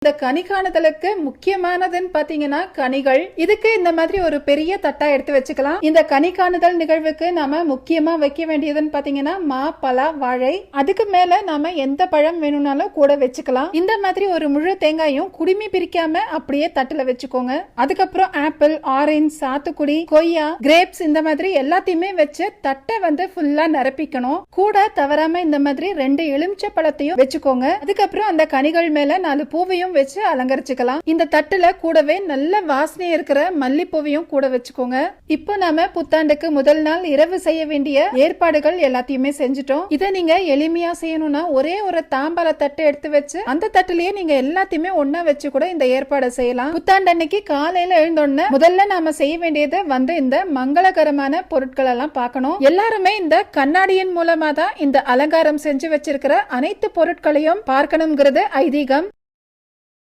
இந்த கனி காணுதலுக்கு முக்கியமானதுன்னு பாத்தீங்கன்னா கனிகள். இதுக்கு இந்த மாதிரி ஒரு பெரிய தட்டா எடுத்து வச்சுக்கலாம். இந்த கனி காணுதல் நிகழ்வுக்கு நாம முக்கியமா வைக்க வேண்டியதுன்னு பாத்தீங்கன்னா மா, பலா, வாழை. அதுக்கு மேல நாம எந்த பழம் வேணும்னாலும் கூட வச்சுக்கலாம். இந்த மாதிரி ஒரு முழு தேங்காயும் குடுமி பிரிக்காம அப்படியே தட்டுல வச்சுக்கோங்க. அதுக்கப்புறம் ஆப்பிள், ஆரஞ்சு, சாத்துக்குடி, கொய்யா, கிரேப்ஸ் இந்த மாதிரி எல்லாத்தையுமே வச்சு தட்டை ஃபுல்லா நிரப்பிக்கணும். கூட தவறாம இந்த மாதிரி 2 எலுமிச்சை பழத்தையும் வச்சுக்கோங்க. அதுக்கப்புறம் அந்த கனிகள் மேல 4 பூவையும் வச்சு அலங்கரிச்சுக்கலாம். இந்த தட்டுல கூடவே நல்ல வாசனை இருக்கிற மல்லிப்பூவையும் கூட வச்சுக்கோங்க. இப்போ நாம புத்தாண்டுக்கு முதல் நாள் இரவு செய்ய வேண்டிய ஏற்பாடுகள் எல்லாத்தையுமே செஞ்சுட்டோம். இதை நீங்க எளிமையா செய்யணும்னா ஒரே ஒரு தாம்பால தட்டு எடுத்து வச்சு அந்த தட்டுலயே நீங்க எல்லாத்தையுமே ஒன்னா வச்சு கூட இந்த ஏற்பாடை செய்யலாம். புத்தாண்டு அன்னைக்கு காலையில எழுந்தோடனே முதல்ல நாம செய்ய வேண்டியது இந்த மங்களகரமான பொருட்கள் எல்லாம் பார்க்கணும். எல்லாருமே இந்த கண்ணாடியின் மூலமா தான் இந்த அலங்காரம் செஞ்சு வச்சிருக்கிற அனைத்து பொருட்களையும் பார்க்கணுங்கிறது ஐதீகம்.